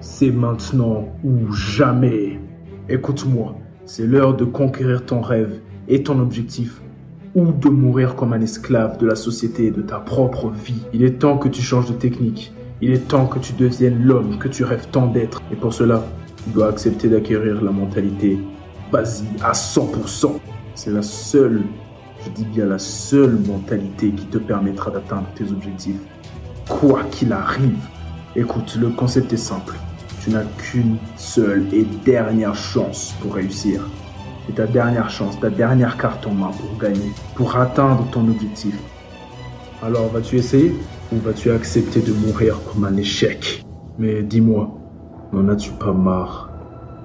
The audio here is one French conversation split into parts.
C'est maintenant ou jamais. Écoute-moi, c'est l'heure de conquérir ton rêve et ton objectif, ou de mourir comme un esclave de la société et de ta propre vie. Il est temps que tu changes de technique. Il est temps que tu deviennes l'homme que tu rêves tant d'être. Et pour cela, tu dois accepter d'acquérir la mentalité vas-y à 100%. C'est la seule, je dis bien la seule mentalité qui te permettra d'atteindre tes objectifs. Quoi qu'il arrive. Écoute, le concept est simple. Tu n'as qu'une seule et dernière chance pour réussir. C'est ta dernière chance, ta dernière carte en main pour gagner, pour atteindre ton objectif. Alors, vas-tu essayer ou vas-tu accepter de mourir comme un échec? Mais dis-moi, n'en as-tu pas marre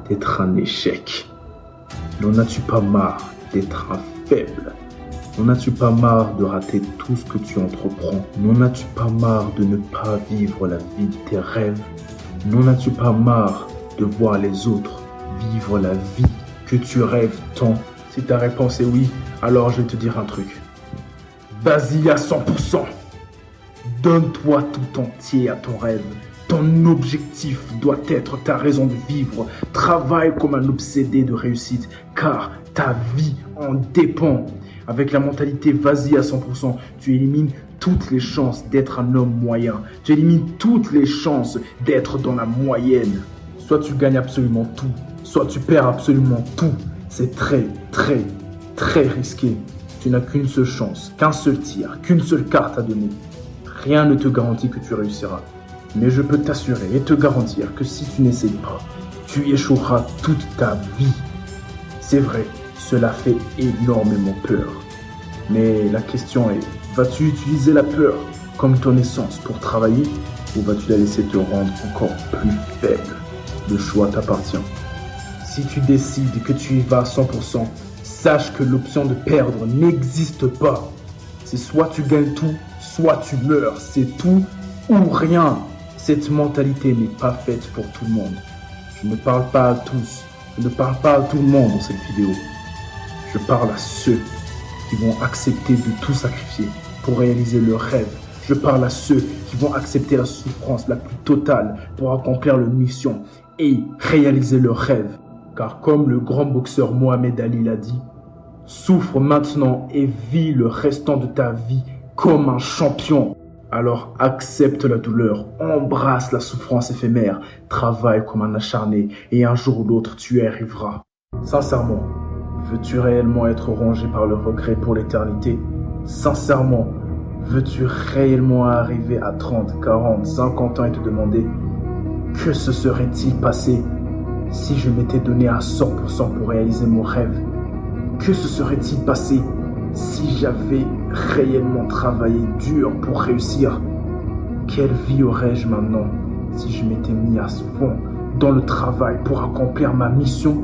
d'être un échec? N'en as-tu pas marre d'être un faible? N'en as-tu pas marre de rater tout ce que tu entreprends? N'en as-tu pas marre de ne pas vivre la vie de tes rêves? N'en as-tu pas marre de voir les autres vivre la vie que tu rêves tant? Si ta réponse est oui, alors je vais te dire un truc. Vas-y à 100%. Donne-toi tout entier à ton rêve. Ton objectif doit être ta raison de vivre. Travaille comme un obsédé de réussite, car ta vie en dépend. Avec la mentalité vas-y à 100%, tu élimines toutes les chances d'être un homme moyen. Tu élimines toutes les chances d'être dans la moyenne. Soit tu gagnes absolument tout, soit tu perds absolument tout. C'est très, très, très risqué. Tu n'as qu'une seule chance, qu'un seul tir, qu'une seule carte à donner. Rien ne te garantit que tu réussiras. Mais je peux t'assurer et te garantir que si tu n'essayes pas, tu échoueras toute ta vie. C'est vrai, cela fait énormément peur. Mais la question est, vas-tu utiliser la peur comme ton essence pour travailler ou vas-tu la laisser te rendre encore plus faible? Le choix t'appartient. Si tu décides que tu y vas à 100%, sache que l'option de perdre n'existe pas. C'est soit tu gagnes tout, soit tu meurs. C'est tout ou rien. Cette mentalité n'est pas faite pour tout le monde. Je ne parle pas à tous. Je ne parle pas à tout le monde dans cette vidéo. Je parle à ceux qui vont accepter de tout sacrifier pour réaliser leur rêve. Je parle à ceux qui vont accepter la souffrance la plus totale pour accomplir leur mission et réaliser leur rêve. Car comme le grand boxeur Mohamed Ali l'a dit, souffre maintenant et vis le restant de ta vie comme un champion. Alors accepte la douleur, embrasse la souffrance éphémère, travaille comme un acharné et un jour ou l'autre tu y arriveras. Sincèrement, veux-tu réellement être rongé par le regret pour l'éternité? Sincèrement, veux-tu réellement arriver à 30, 40, 50 ans et te demander que se serait-il passé si je m'étais donné à 100% pour réaliser mon rêve? Que se serait-il passé si j'avais réellement travaillé dur pour réussir? Quelle vie aurais-je maintenant si je m'étais mis à fond dans le travail pour accomplir ma mission?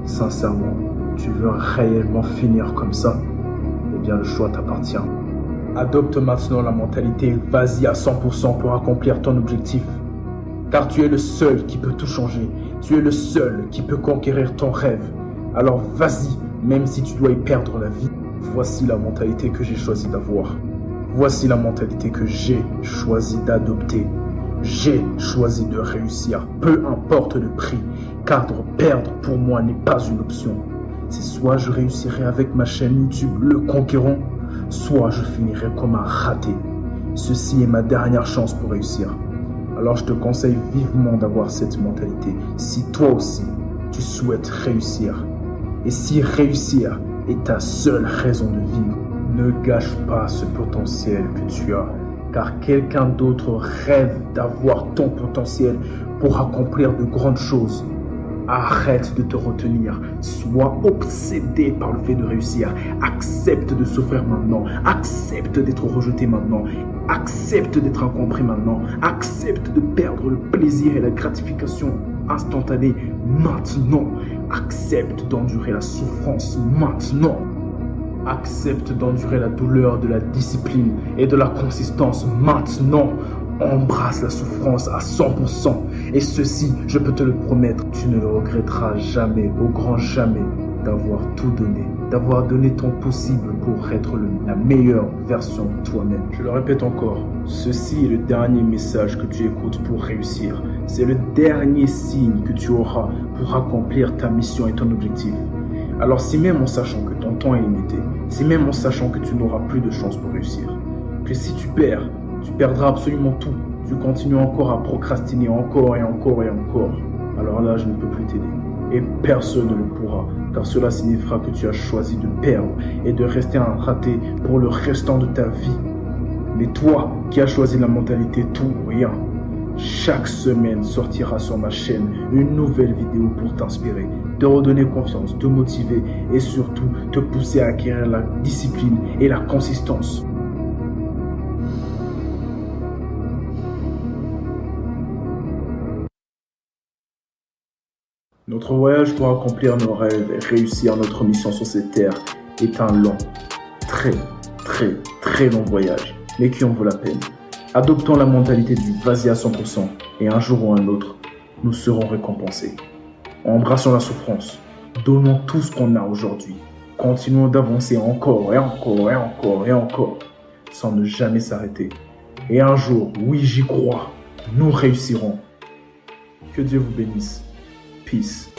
Sincèrement, tu veux réellement finir comme ça? Eh bien, le choix t'appartient. Adopte maintenant la mentalité vas-y à 100% pour accomplir ton objectif. Car tu es le seul qui peut tout changer. Tu es le seul qui peut conquérir ton rêve. Alors vas-y, même si tu dois y perdre la vie. Voici la mentalité que j'ai choisi d'avoir. Voici la mentalité que j'ai choisi d'adopter. J'ai choisi de réussir, peu importe le prix. Car perdre pour moi n'est pas une option. C'est soit je réussirai avec ma chaîne YouTube Le Conquérant, soit je finirai comme un raté. Ceci est ma dernière chance pour réussir. Alors je te conseille vivement d'avoir cette mentalité si toi aussi tu souhaites réussir. Et si réussir est ta seule raison de vivre, ne gâche pas ce potentiel que tu as, car quelqu'un d'autre rêve d'avoir ton potentiel pour accomplir de grandes choses. Arrête de te retenir, sois obsédé par le fait de réussir, accepte de souffrir maintenant, accepte d'être rejeté maintenant, accepte d'être incompris maintenant, accepte de perdre le plaisir et la gratification instantanée maintenant, accepte d'endurer la souffrance maintenant, accepte d'endurer la douleur de la discipline et de la consistance maintenant. Embrasse la souffrance à 100%. Et ceci, je peux te le promettre, tu ne le regretteras jamais, au grand jamais. d'avoir tout donné, d'avoir donné ton possible pour être la meilleure version de toi-même. Je le répète encore, ceci est le dernier message que tu écoutes pour réussir. C'est le dernier signe que tu auras pour accomplir ta mission et ton objectif. Alors si même en sachant que ton temps est limité, si même en sachant que tu n'auras plus de chance pour réussir, que si tu perds, tu perdras absolument tout, tu continues encore à procrastiner encore et encore et encore, alors là je ne peux plus t'aider. Et personne ne le pourra, car cela signifiera que tu as choisi de perdre et de rester un raté pour le restant de ta vie. Mais toi qui as choisi la mentalité tout ou rien, chaque semaine sortira sur ma chaîne une nouvelle vidéo pour t'inspirer, te redonner confiance, te motiver et surtout te pousser à acquérir la discipline et la consistance. Notre voyage pour accomplir nos rêves et réussir notre mission sur cette terre est un long, très long voyage, mais qui en vaut la peine. Adoptons la mentalité du vas-y à 100% et un jour ou un autre, nous serons récompensés. Embrassons la souffrance, donnons tout ce qu'on a aujourd'hui, continuons d'avancer encore et encore et encore et encore, sans ne jamais s'arrêter. Et un jour, oui j'y crois, nous réussirons. Que Dieu vous bénisse. Peace.